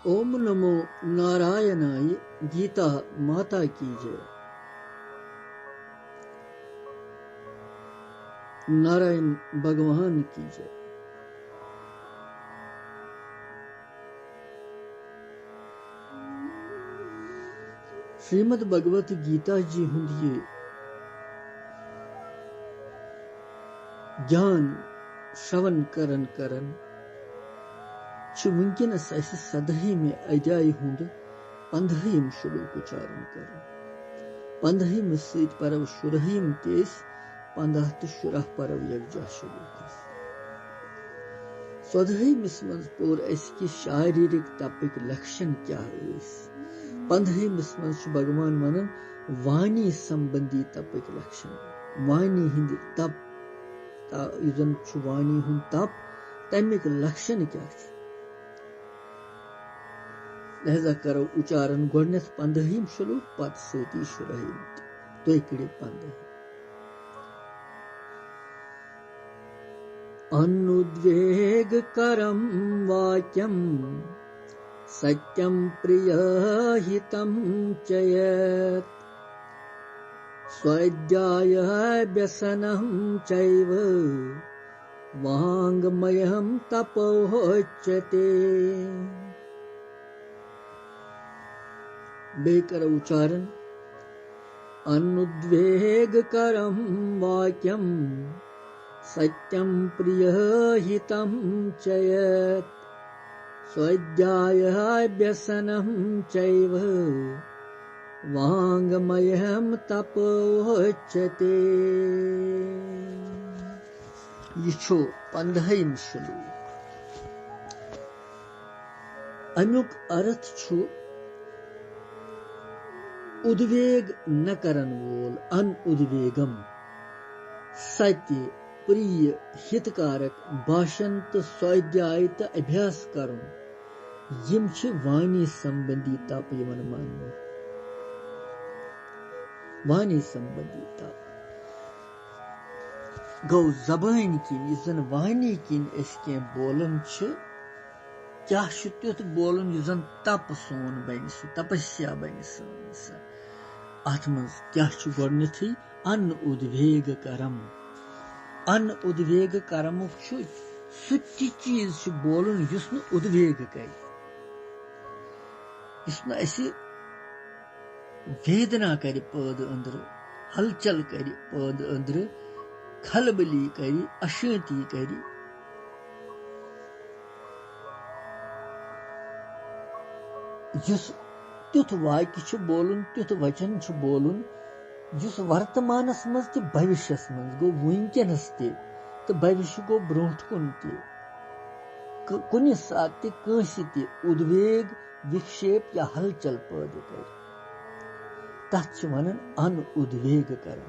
ओम नमो नारायणाय गीता माता की जय। नारायण भगवान की जय। श्रीमद् भगवत गीता जी हुंदी ज्ञान श्रवण करन वुनकस सदही में अध्याय हुंद 15 श्लोक उच्चारण कर 15 सत परव 16 तेस 15 तो 16 परव यकजा श्लोक 14 मज पोर कि शारीरिक तपिक लक्षण क्या 15 मज भगवान वन वाणी संबंधी तपिक लक्षण वाणी हिंद तप युजन वाणी हुंद तप तमिक लक्षण क्या लिहाजा करो उच्चारण गोडनेथ 15 श्लोक पत सती 16 तो 15 अनुद्वेग करम वाक्यम सत्यम प्रिय हितम चयत स्वाध्याय व्यसनम चैव वाङ्मयं तपोच्यते। बेकर उच्चारण अनुद्वेगकरं वाक्यं सत्यं प्रियहितं चयत् स्वाध्यायः व्यसनं चैव वाङ्मयं तपोच्यते। यह 15 श्लोक अमुक अर्थ छु उद्वेग न करन वोल अन उद्वेगम सत्य प्रिय हितकारक भाषण तो स्वाध्याय तो अभ्यास करुन यम छ वाणी संबंधी तप यमन मान वाणी संबंधी तप गौ जबान किन यन वाणी किन के बोलन छ क्या तुथ बोलन यन तप सोन बन तपस्या बन अत मज क्या गोडनथी अन उद्वेग करम अन उद्वेग करमुक सह चीज बोलन युस न उद्वेग कर वेदना कर पद अंदर हलचल कर पद अंदर खलबली कर अशांति कर तुथ वाक्य बोलन तुथ वचन बोलन जुस वर्तमानस मज तो भविष्यस मज गो वुनकनस तो भविष्य गो ब्रोट कुन कुन सात ते उद्वेग विक्षेप या हलचल पैदा कर तथ वन अन उद्वेग कर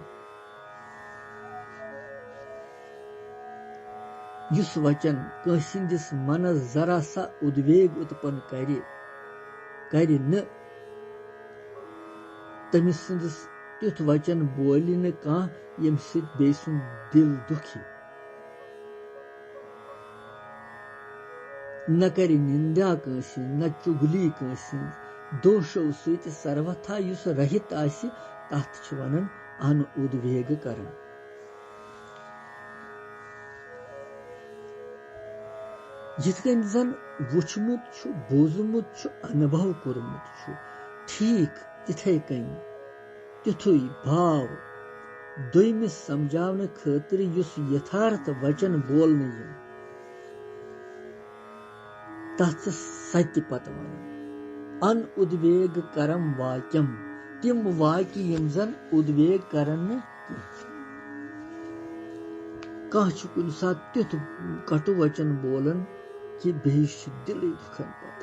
युस वचन कंसिंदिस मनस जरा सा उद्वेग उत्पन्न कर न तमिस सिंदिस तुथ वचन बोल न कह यम सित बे सुन दिल दुखी न कर निंदा कंसी न चुगली कंसी दोषो सहित सर्वथा युस रहित आसि तथ छ वनन अन उद्वेग करन। जितकन जन वुचमुत छु बोजमुत छु अनुभव कोरमुत छु ठीक तिथे कन तिथुई भाव दोयमिस समझावन खातिर युस यथार्थ वचन बोलने यम तथ सत्य पत वन अन उद्वेग करम वाक्यम तिम वाक्य यम जन उद्वेग करन कह कुन सात तुथ कटु वचन बोलन कि बेश दिल दुखन पत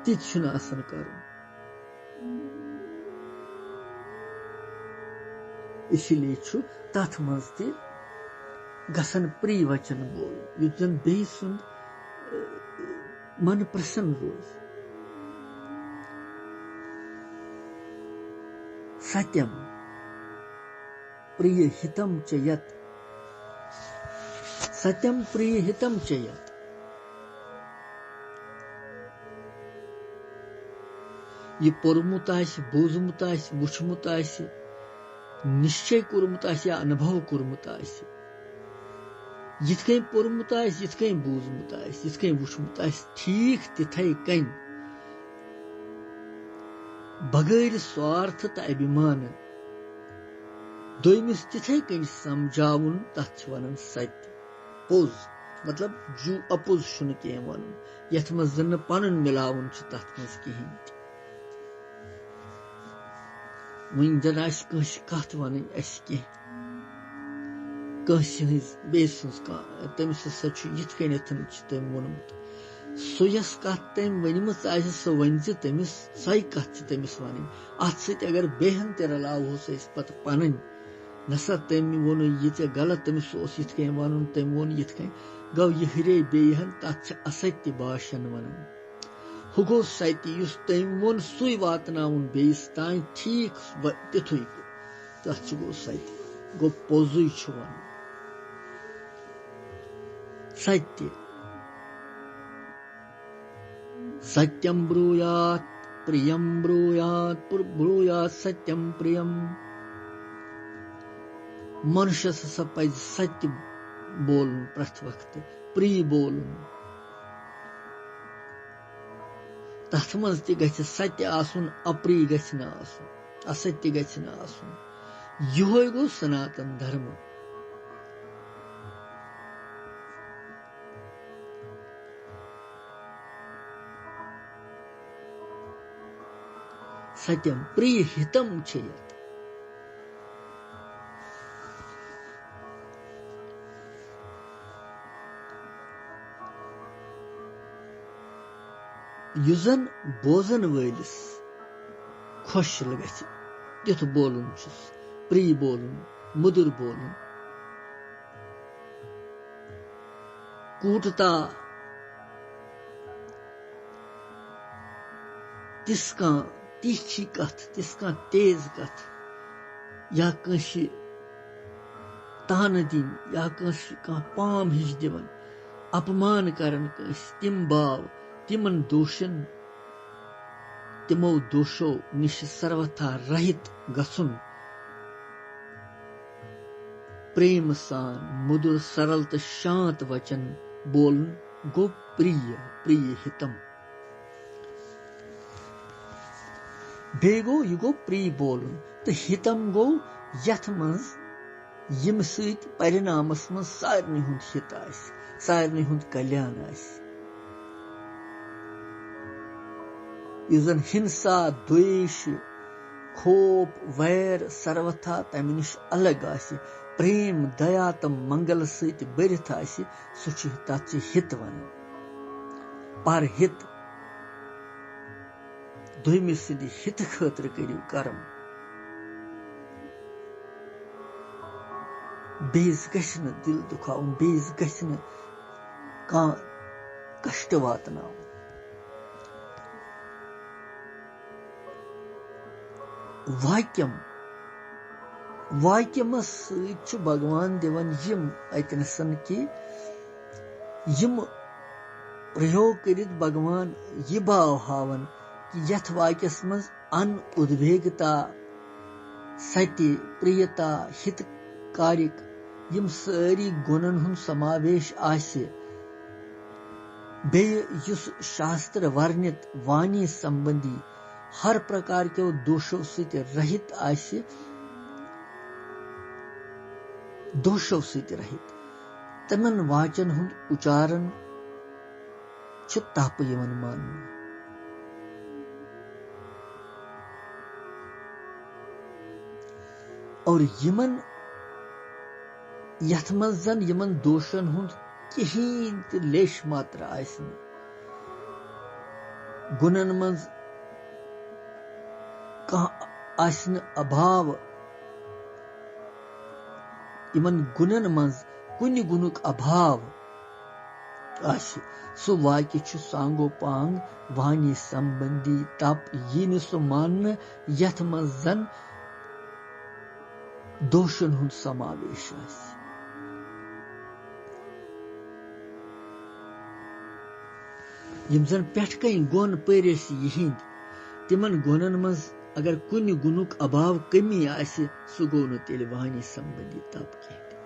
तिछन आसन कर इसलिए छु तथ मज ते गसन प्रिय वचन बोल युजन बे सुन मन प्रसन्न रोज सत्यम प्रिय हितम च यत् सत्यम प्रिय हितम च यत् ये पोर्मुत आसि बोजमुत आसि वुचमुत आसि निश्चय कोर्मुत आसि या अनुभव कोर्मुत आसि यिथ कहीं पोर्मुत आसि यिथ कहीं बोजमुत आसि यिथ कहीं वुचमुत आसि ठीक तिथै कन बगैर स्वार्थ तो अभिमान दोयमिस तिथै कन समझावन तथ वनान सत्य पोज मतलब जू अपोज छुन कह वन यथ मज जन पन मिलावन तथ मज कहें वन जन आस कथ वन कह बेस तमिस हसा यिथ कन तम वोनमुत सो यस कथ तम वनम सो वन तमिस सही कथ तमिस वन अत सत अगर बेहन ते रलावोस पत पन नसा तम वोन ये गलत तमिस यिथ कन वन तम वोन यिथ कन गो यह हरे बेहन तथ असत्य भाषण वन हु गो सत्य तम वोन सुई वातनावन बेस तान ठीक तिथु तथ गो सत्य गो पोजुई वन सत्य सत्यम ब्रूयात प्रियम ब्रूयात ब्रूयात सत्यम प्रियम मनुष्य हसा पज सत्य बोलन प्रथ वक्त प्रिय बोलन तथ मज त गछ सत्य आसुन अप्रिय गछ न आसुन असत्य गछ न आसुन यह गो सनातन धर्म सत्यम प्रिय हितम छेयत युजन बोजन वलिस खुश लगस तिथ बोलन प्रिय बोलन मुदुर बोलन कूटता तिछी कथ तिस तेज कथ या कंस तान दिन या कंस पाम हिश दिवन अपमान करन कंस तिम बाव तिमन दोषन तिमो दोषो निश सर्वथा रहित गसुन प्रेम सान मुदुर सरल तो शांत वचन बोलन गो प्रिय प्रिय हितम बेगो यह गो प्रिय बोलन तो हितम गो यथ मज यम सत परिणामस मज सारनी हुंद हित सारनी हुंद कल्याण यह जन हिंसा द्वेष खोप वैर सर्वथा तम निश अलग प्रेम दया तो मंगल सत बरित सह तथ हित वन पर हित दोयमिस सिंद हित खतर करियो कर्म बेस गछ न दिल दुखावन बेस गछ न कष्ट वातनावन वाक्यमस सत भगवान दिवन यम अतनसन कि यम प्रयोग करित भगवान यह भाव हावन कि यथ वाक्यस मज अन उद्वेगता सत्य प्रियता हित कारिक यम सारी गुणन हुन समावेश आसे बे युस शास्त्र वर्णित वाणी संबंधी हर प्रकार के दोषों से रहित आसे दोषों से रहित तमन वाचन हुन उच्चारण तप यवन मान और यमन यथ मज जन यमन दोषन हुंद कहीं ते लेश मात्र आसन गुणन मज आसन अभाव यमन गुणन मज कुन गुणुक अभाव आश सो वाक्य छु सांगो पांग वाणी संबंधी तप यिन सो मान यथ मज जन दोषन हुंद समावेश यम जन पेठ कहीं गोन परिस यहिंद तिमन गुणन मज अगर कुन गुणुक अभाव कमी आसि सु गो न तेल वाणी संबंधी तप कहते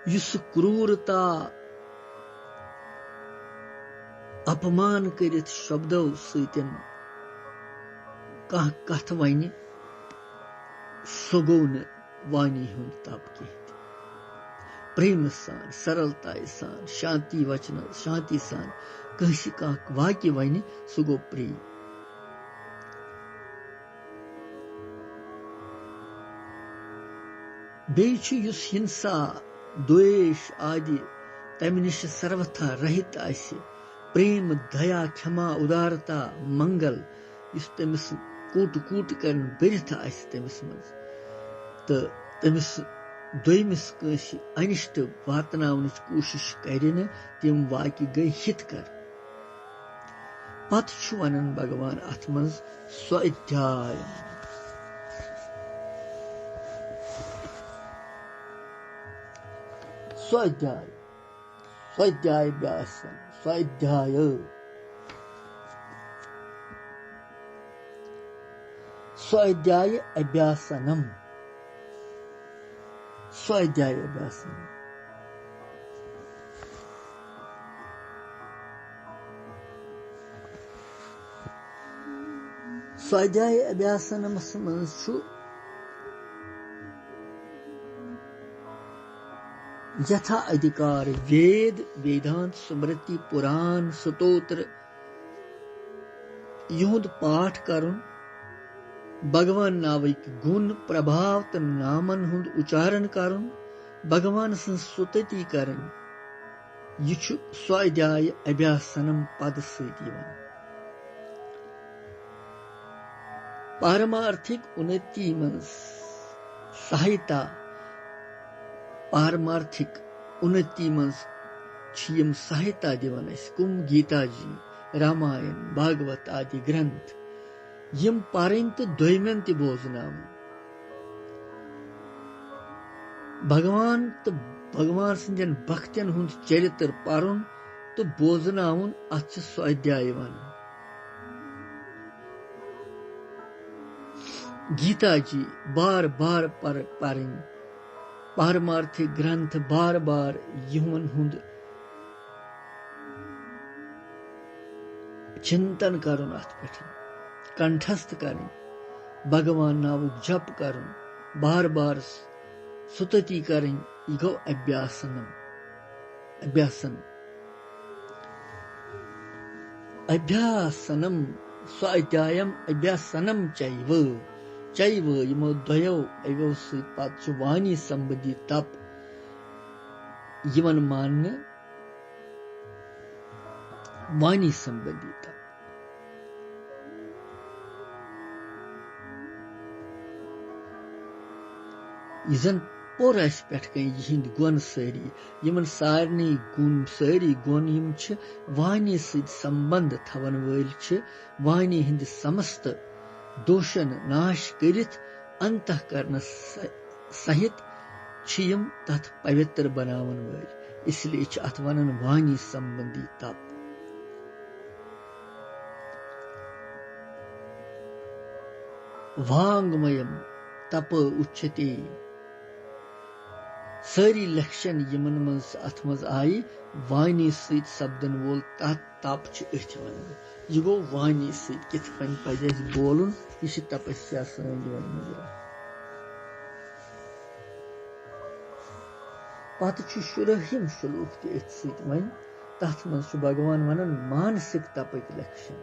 युस क्रूरता अपमान करित शब्दों सतन कह कथ वन सो गो न वाणी हुंद तप कहते प्रेम सान सरलता सान शांति वचन शांति सान कहसी कह वाक्य वन सो गो प्रेम बेचु युस हिंसा द्वेष आदि तम निश सर्वथा रहित आसि प्रेम दया क्षमा उदारता मंगल इस तमिस कूट कूट कर बरिथ आसि तमिस मज तो तमिस दोयमिस कंसी अनिष्ट वातनावनच कोशिश करिन तिम वाक्य गई हित कर पत छु वनन भगवान अथ मज स्वाध्याय स्वाध्याय स्वाध्याय व्यासन स्वाध्याय स्वाध्याय अभ्यासनम स्वाध्याय अभ्यासनम स्वाध्याय अभ्यासनम मज यथा अधिकार वेद वेदांत स्मृति पुराण स्तोत्र युद पाठ करुन भगवान नाविक गुण प्रभाव तो नामन हुंद उच्चारण करुन भगवान सं स्तुति करन यह स्वाध्याय अभ्यासनम पद सती वन पारमार्थिक उन्नति मं सहायता पारमार्थिक उन्नति मं सहायता दिवन कुम गीता जी रामायण भागवत आदि ग्रंथ यम पारन तो दोयमन त बोजनावन भगवान सन्दन भक्तन हुंद चरित्र पारुन तो बोजनावन अथ स्वाध्याय वन गीता जी बार बार पारन पारमार्थिक ग्रंथ बार बार यमन हुंद चिंतन करुन अथ पे कंठस्थ करें भगवान नामुक जप करुन बार बार स्तुति करें यह गो अभ्यासनम स्वाध्यायम अभ्यासनम चैव यमो द्वयो अवो सत वाणी संबंधी तप यमन मान्य वाणी संबंधी तप यन पोर पे यिंद गुण सारी यमन सारनी गुण सारी गुण यम वाणी सत संबंध थवन वल वाणी हिंद समस्त दोषन नाश करित अंतःकरण सहित यम तथ पवित्र बनावन वल इसलिए अथ वनन वाणी संबंधी तप वांगमयम तप उच्यते सारी लक्षण यमन मज अथ मज आई वाणी सत सपदन वोल तप अथ वन यह गो वाणी सत कित पज बोलन यह तपस्या सन वन मुजरा पत शुरहिम श्लोक तथ सत वन तथ मज भगवान वनन मानसिक तपक लक्षण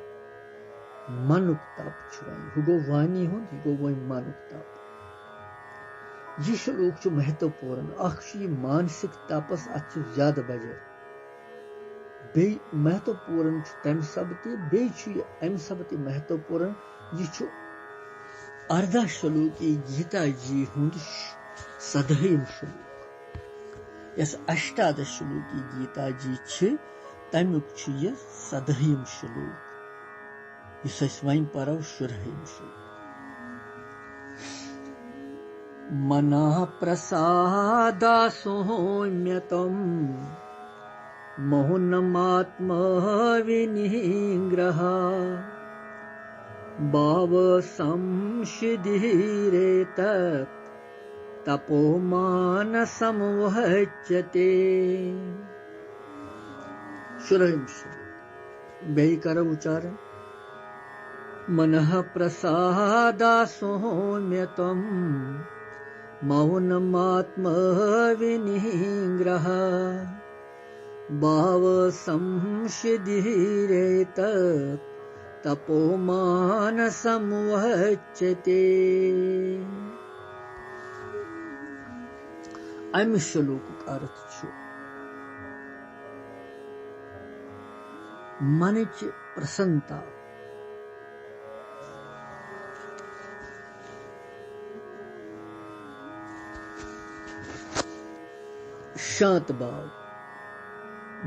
मनुक तप वन यह गो वाणी हुंद यह गो वो मनुक तप यह श्लोक महत्वपूर्ण मानसिक तपस अत ज्यादा बजर बे महत्वपूर्ण तम सब तम सब महत्वपूर्ण यह 18 श्लोकी गीता जी हुंद 17 श्लोक यस 18 श्लोकी गीता जी तमुक यह 17 श्लोक इस वन परो 17 श्लोक मना प्रसादा सौम्यतम मौनमात्मा विनिग्रह भाव संशिधिरेतत् तपोमानसमुह्यते। षोडश बेही करो उच्चारण। मनः प्रसादा सौम्यत्वं मौनमात्मा विनिग्रह भाव संशिधिरेतत् तपोमानसमुह्यते। अमि श्लोक अर्थ छु मनच प्रसन्नता शांत भाव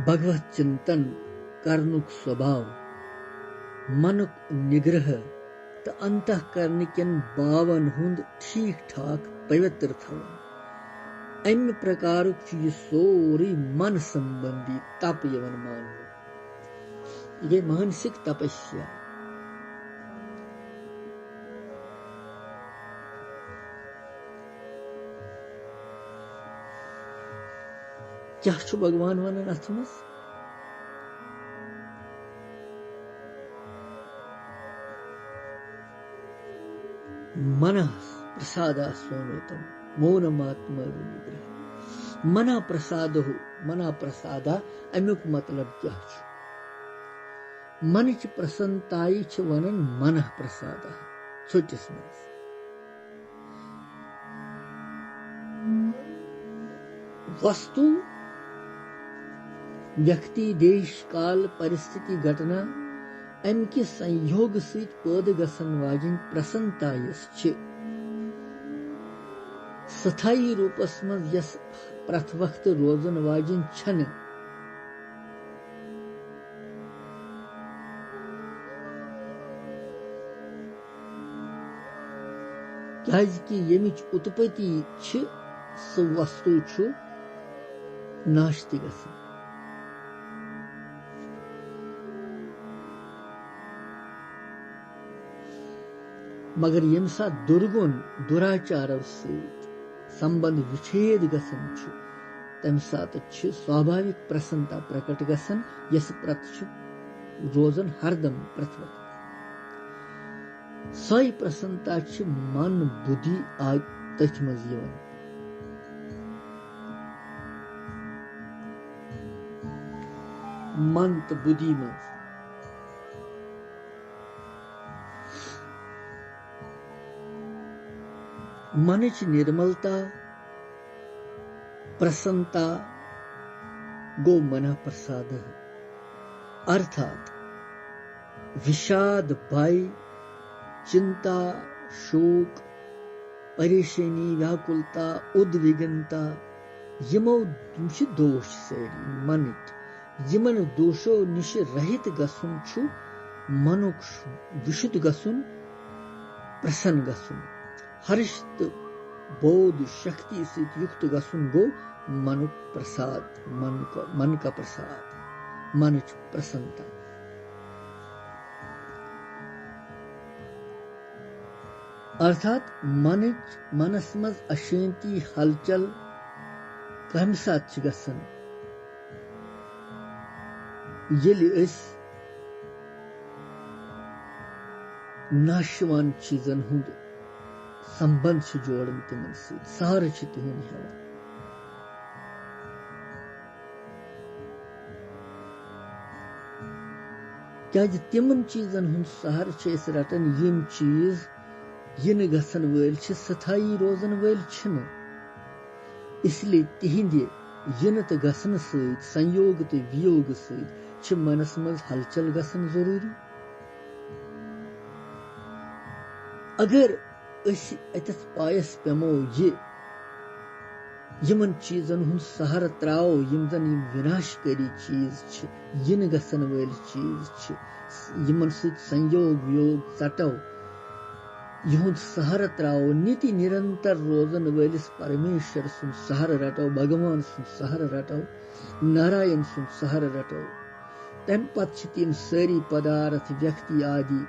भगवत चिंतन कर्नुक स्वभाव मनुक निग्रह तो अंतःकरण केन भावन हुंद ठीक ठाक पवित्र थवन। अम्य प्रकार यह सोरी मन संबंधी तप यवन मान ये मानसिक तपस्या। क्या छु भगवान वनन अथ मस मनः प्रसादा सोमेतम मौनमात्मा विनिग्रह। मना प्रसाद हो मना प्रसादा अमुक मतलब क्या छु मन च प्रसन्नताई च वनन मनः प्रसादा छोटिस मस। वस्तु व्यक्ति देश काल परिस्थिति घटना अमि संयोग सहित पैद गसन वाजिन प्रसन्नता यस छ स्थायी रूपस मज यस प्रथ वक्त रोजन वाजिन छन। क्याजि यमिच उत्पत्ति छ स वस्तु छु नाश ते गसन। मगर यम सा दुर्गुण दुराचार संबंध विच्छेद गसन छु तम सात छु स्वाभाविक प्रसन्नता प्रकट गसन यस प्रत छु रोजन हरदम प्रथम सही प्रसन्नता छु मन बुद्धि आय तथ मज यवन। मन तो बुद्धि मज मनच निर्मलता प्रसन्नता गो मन प्रसाद अर्थात विषाद भय चिंता शोक परेशानी व्याकुलता उद्विग्नता यमो दोष सेरी मन यमन दोषो निश रहित गसुन छु मनुक विशुद्ध गसुन प्रसन्न गसुन हर्षित बोध शक्ति से युक्त गसुन गो मनु प्रसाद मन का प्रसाद मन प्रसन्नता। अर्थात मनस मज अशांति हलचल कम साथ गसन येलि अस नाशवान चीजन हुंद संबंध जोड़न तिमन सहार तिहुन हेवन। क्या तिमन चीजन हुंद सहार रटन यम चीज इन गसन वल स्थायी रोजन वल इसलिए तिहिंद इन तो गसन सहित संयोग तो वियोग सहित मनस मज हलचल गसन जरूरी। अगर अतस पायस पेमो यमन चीजन हुंद सहार त्राओ यम जन विनाशकारी चीज इन गसन वल चीज यमन सहित संयोग वियोग चटो युद सहर त्राओ नीति निरंतर रोजन वलिस परमेश्वर सुन सहर रटो भगवान सुन सहर रटो नारायण सुन सहर रटो तम पत तिम सारी पदार्थ व्यक्ति आदि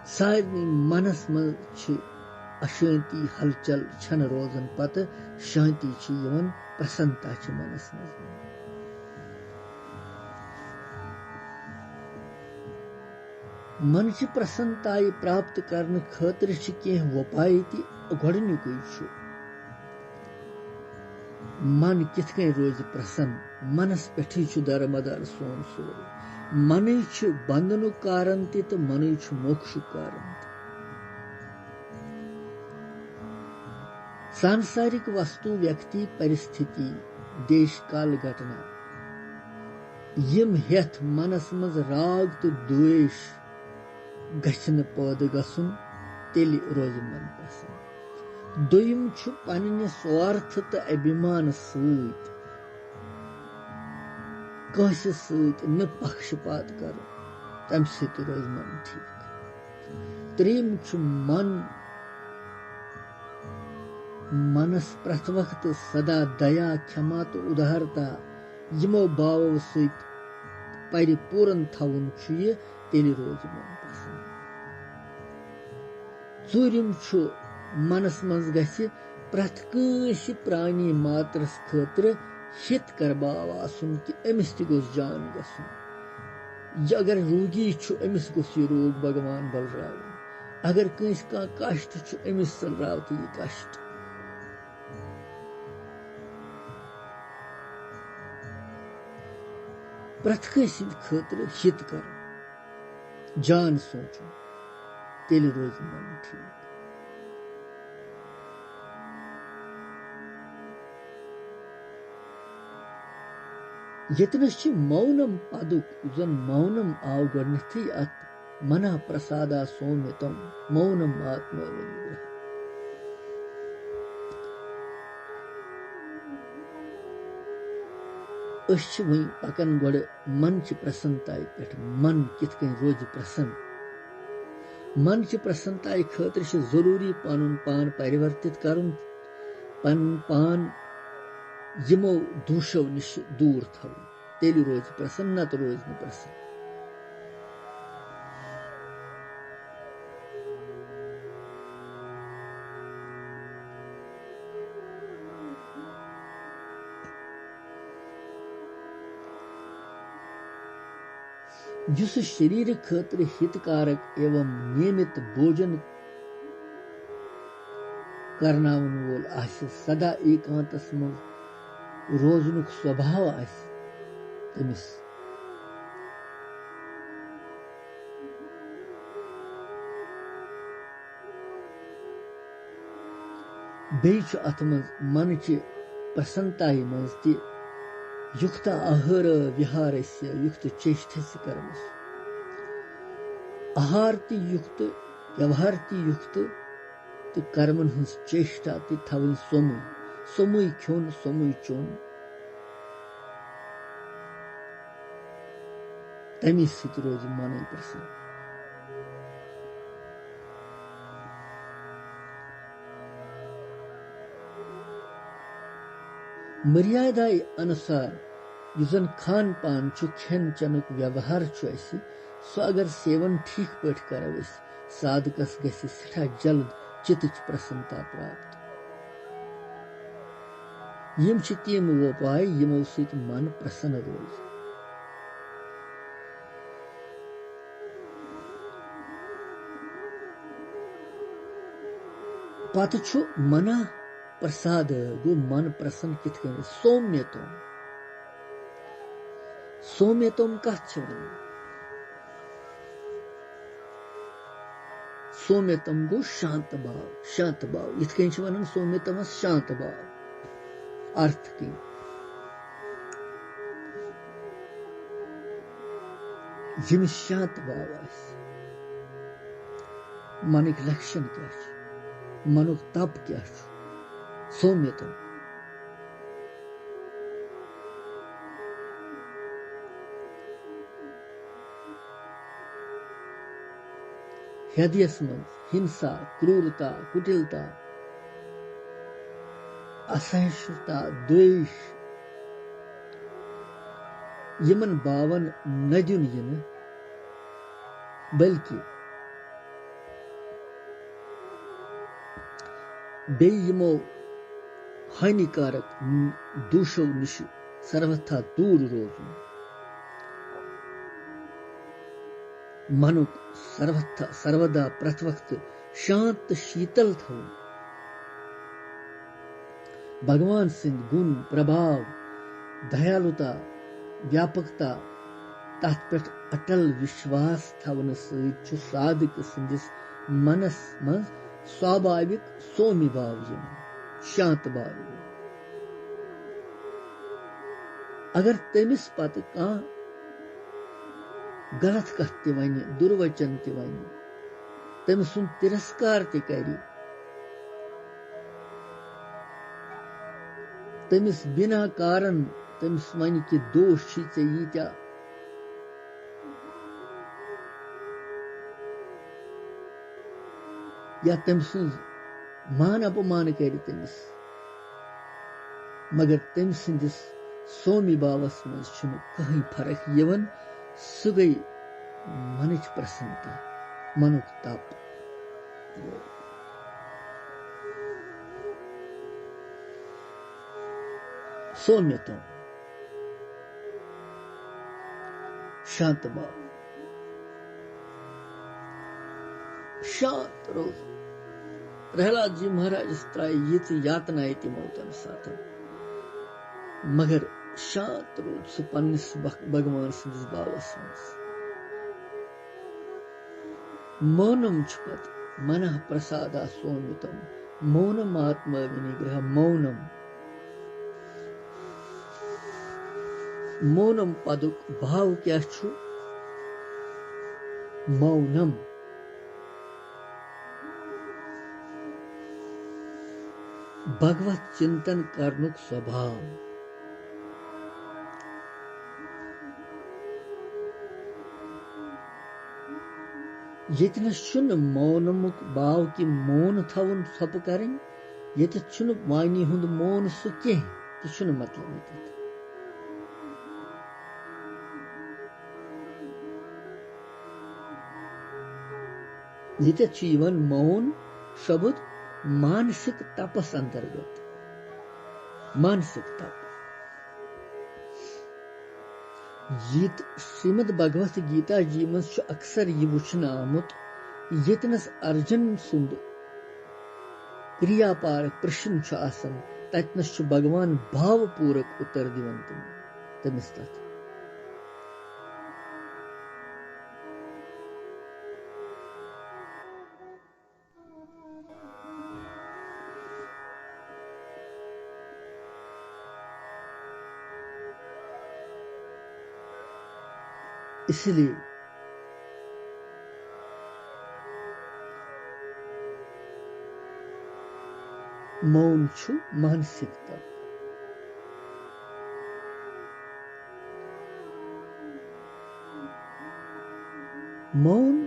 सारे मनस मज अशांति हलचल छन रोजन पत शांति प्रसन्नता मनस मज मन प्रसन्नता प्राप्त करने खतर कह वपाय गुडनुक मन कित रोज प्रसन्न मनस पे दरमदार सोन सोरे मन बंधन कारण तो मन मोक्ष कारण सांसारिक वस्तु व्यक्ति परिस्थिति देश काल घटना यम हेथ मनस मज राग तो द्वेष गछन पौध गसुन तेल रोज मन प्रसन्न दोयम पन्ने स्वार्थ तो अभिमान सत कंस न पक्षपात कर तम सत रोज मन ठीक त्रीम मन मनस प्रथ वक्त सदा दया क्षमा तो उदारता यमो भावो सत परिपूर्ण थवन तेल रोज मन पसंद चूरिम मनस मज गि प्रथ कंस प्राणी मात्रस खतर हित कर भाव आसुन कि अमिस ति गोस जान गसुन अगर रोगी अमिस गोस यह रोग भगवान बलराव अगर कंस का कष्ट अमिस चलराव तो यह कष्ट प्रथ कंस खतर हित कर जान सोचो तेल रोज मन ठीक यतनस मौनम पदुक जन मौनम आव गथि अत मना प्रसादा सौम्यतम मौनम आत्म वही पकन गोड़ मन प्रसन्नता पे मन कित रोज प्रसन्न मन प्रसन्नता खतर जरूरी पन पान परिवर्तित करुन पन पान यमो दूषो निश दूर थव तेल रोज प्रसन्न न तो रोज न प्रसन्न जिस शरीर खतर हितकारक एवं नियमित भोजन करनावन वोल आसे सदा एकांतस मज रोजनुक स्वभाव तमिस बेच अत मन की प्रसन्नता मज युक्त आहार विहार युक्त चेष्टस्य कर्मस आहार युक्त व्यवहार युक्त तो कर्मन हज चेष्टा थवन सोमुई सोमुई खोन सोमुई चोन तमी सत रोज मन प्रसन्न मर्यादा अनुसार युजन खान पान खेन चनुक व्यवहार सो अगर सेवन ठीक पट करो साधकस गसी सठा जल्द चित प्रसन्नता प्राप्त यम तम वोपाय यमो सत मन प्रसन्न रोज पत मना प्रसाद गो मन प्रसन्न कित सौम्यतम सौम्यतम कथ सौम्यतम गो शांत भाव इत वन सौम्यतमस शांत भाव अर्थ की यमिस शांत भाव मनक लक्षण क्या मनुक तप क्या सौम्यतम हृदयस मं हिंसा क्रूरता कुटिलता असहिष्णुता द्वेष यमन बावन नदियुन यन बल्कि बेयमो हानिकारक दूषो निश सर्वथा दूर रोजुन मनुक सर्वदा प्रतिवक्त शांत शीतल थो भगवान सिंह गुण प्रभाव दयालुता व्यापकता तथ पे अटल विश्वास थवन सु साधक सिंदिस मनस मं स्वाभाविक सोमी भाव शांत भाव अगर तमिस पत कह गलत कथ त वन दुर्वचन त वन तम सुन तिरस्कार त कर तमिस बिना कारण तमिस वन कि दोष चे यीत्या या तम सुन मान अपमान कर तमिस मगर तम सिंदिस सोमी बावस मज कहीं फर्क यवन सु गई मनच प्रसन्नता मनुक तप सौम्यता शांत भाव शांत रोज प्रहलाद जी महाराज त्राय यीच यातना मोतन साथ मगर शांत रोज सु पन्निस भगवान सिंदिस बावस मज मौनम छुपत मन प्रसादा सौम्यतम मौनम आत्मा विनिग्रह मौनम मौनम पदुक भाव क्या छु मौनम भगवत चिंतन करनुक स्वभाव यतनस मौनमुक भाव कि मौन थवन थप करें ये वाणी हुंद मौन सु कह तो मतलब ये मौन शब्द मानसिक तपस अंतर्गत मानसिक तप यीत श्रीमद भगवत गीता जी मज अक्सर यह वुचन आमुत यतनस अर्जुन सुंद क्रियापार प्रश्न आसन ततनस भगवान भावपूर्वक उत्तर दिवन तमिस तथ इसलिए मौन छु मानसिकता मौन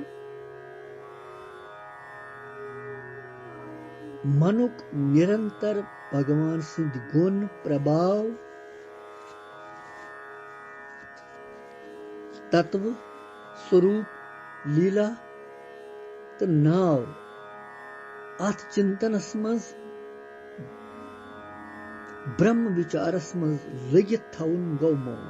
मनुक निरंतर भगवान सिंध गुण प्रभाव तत्व स्वरूप लीला तो नाव अथ चिंतनस मज ब्रह्म विचारस मज लगित थवन गौ मौन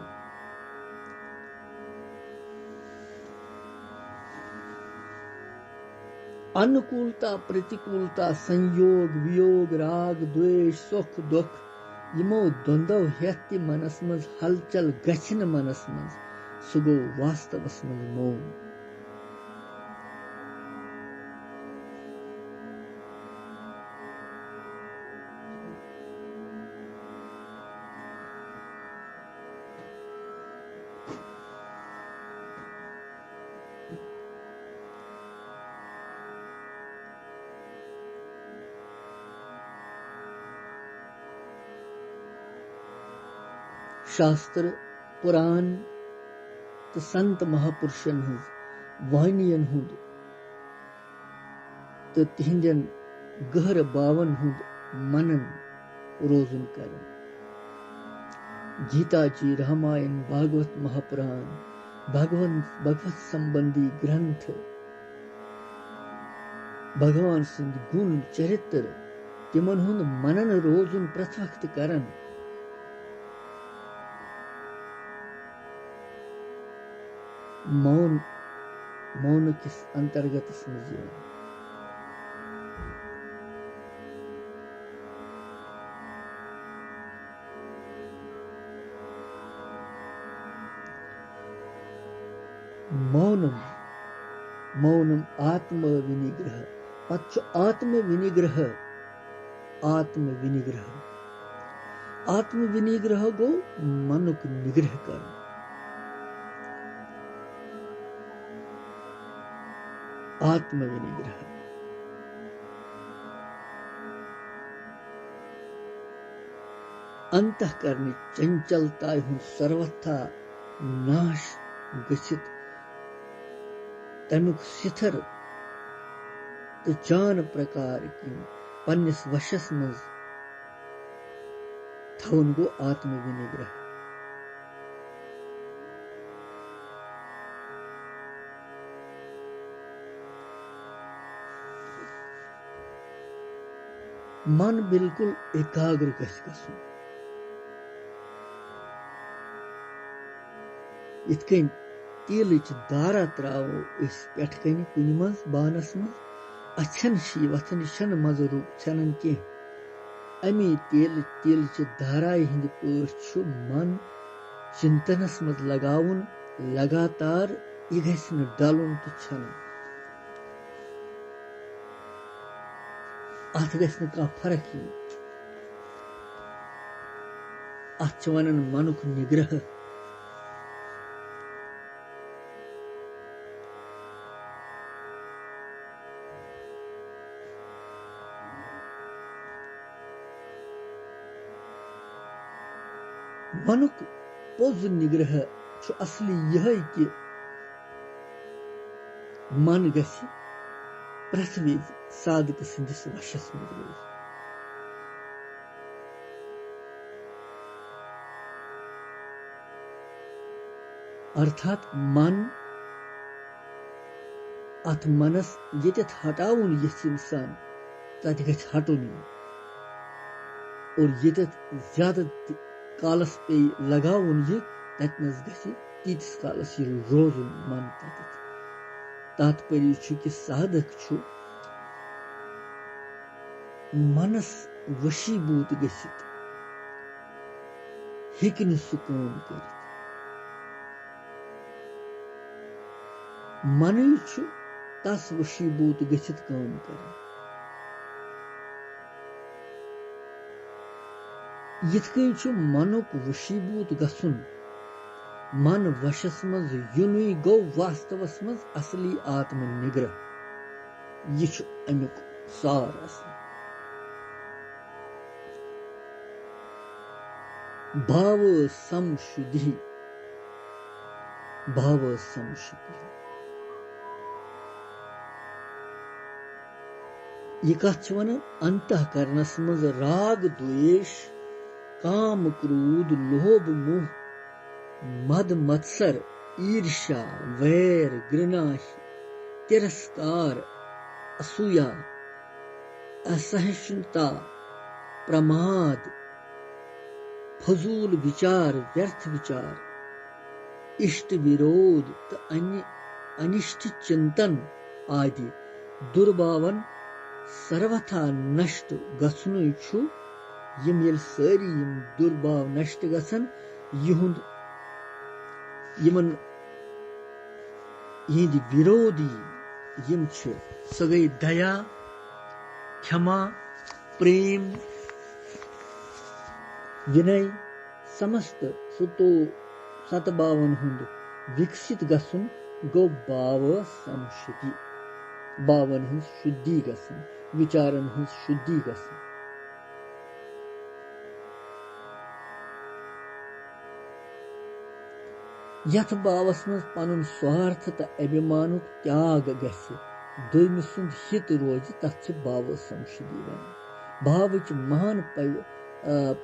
अनुकूलता प्रतिकूलता संयोग वियोग राग द्वेष सुख दुख यमो द्वंद्व हेत मनस मज हलचल गछन मनस मज सु गो वास्तवस मज मौन शास्त्र पुराण तो संत महापुरुषन हज वाणियन हुंद तो तिहंदन गहर बावन हुंद मनन रोजुन करन। गीता जी, रामायण, भागवत महापुराण, भगवत संबंधी ग्रंथ, भगवान सुंद गुण चरित्र तिमन हुंद मनन रोजुन प्रत वक्त करन। मौन किस अंतर्गत समझिए। मौनम आत्म विनिग्रह। पच्चु आत्म विनिग्रह गो मनुक निग्रह कर। आत्म विनिग्रह अंतःकरण चंचलता हुंद सर्वथा नाश गसित तमुक सिथर तो जान प्रकार की पन्निस वशस मज थवन गो आत्म विनिग्रह। मन बिल्कुल एकाग्र गसुन। इतकन तेलच दारा त्रावो इस पेठ कन कुन मज बानस मज अच्छन शी वथन शन मज छनन के अमी तेलच दाराय हिंद पठ मन चिंतनस मज लगाउन लगातार यह गसन डलुन तो छनन। अत गसन का फर्क ही अत वनन मनुक निग्रह। मनुक पोज निग्रह असली यह कि मन गसी प्रथ विज साधक सिंदिस वशस मज रोज। अर्थात मन अत मनस यत हटाउन यस इंसान तत गछ हटुन और यत ज्यादा कालस पे लगाउन ये ततनस गसी तीस कालस ये रोजुन मन तत। तात्पर्य छु कि साधक छु मनस वशीभूत गसित हेकिन सु काम करित। मन छु तस वशीभूत गसित काम करन। यिथकन छु मनुक वशीभूत गसुन मन वशस मज युनुई गो वास्तवस मज असली आत्म निग्रह। यह छु अमुक सार असल। भाव संशुद्धि यह कथ वन अंतःकरणस मज राग द्वेष काम क्रोध लोभ मोह मद मत्सर ईर्ष्या वैर घृणा तिरस्कार असूया असहिष्णुता प्रमाद फजूल विचार व्यर्थ विचार इष्ट विरोध तो अनिष्ट चिंतन आदि दुर्भावन सर्वथा नष्ट गसनु छु। यम यल सारी यम दुर्भाव नष्ट गसन युहुंद यमन यिंद विरोधी यम छ सो गई दया क्षमा प्रेम विनय समस्त सुतो सतभावन हुंद विकसित गसन गो भाव संशुद्धि। भावन हंस शुद्धि गसन विचारन हंस शुद्धि गसन। यथ भावस मज पनुन स्वार्थ तो अभिमानुक त्याग गस्य दोयमि सुंद हित रोज तथ भाव संशुद्धि वन भाव महान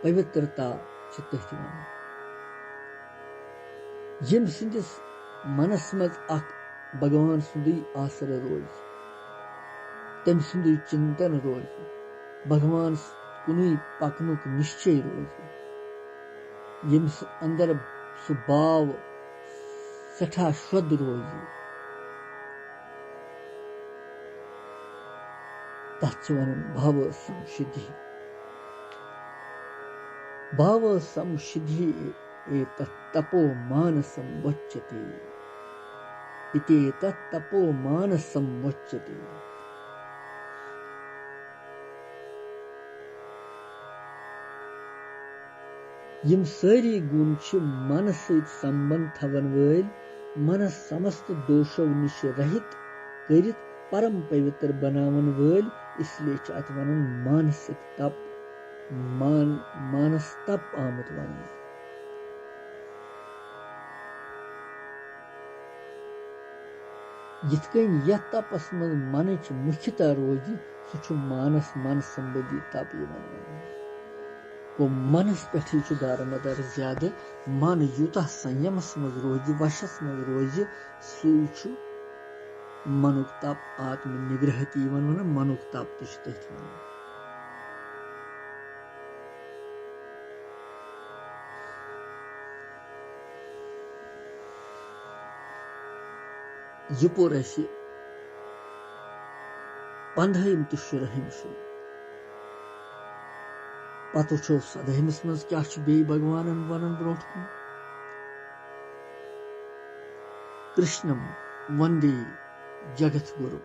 पवित्रता तथ वन यम सिंदिस मनस मज अख भगवान सुंद आसर रोज तम सुंद चिंतन रोज भगवान कुन पकनुक निश्चय रोज यमिस अंदर सु भाव सठा शुद्ध रोज तथ वन भाव संसिद्धि भाव संसिद्धि तपो मानसम वच्यते इति तपो मानसम वच्यते यम सारी गुण मन सहित संबंध थवन वल मनस समस्त दोषों निश रहित करित परम पवित्र बनावन वल इसलिए अत वन मानसिक तप मानस तप आमुत वन यिथकन यह तपस मज मन मुख्यता रोज सह मानस मन संबंधी तप को मनस पे दारमदार ज्यादा मन यूत संयमस मज रोज वशस मज रोज सु मनुक तप आत्म निग्रह वन मनुक तप तथ वन यह पोर 15 तो 16 पत वो 17 मज क्या बे भगवान वन ब्रोट कुन कृष्णम वंदे जगत गुरु।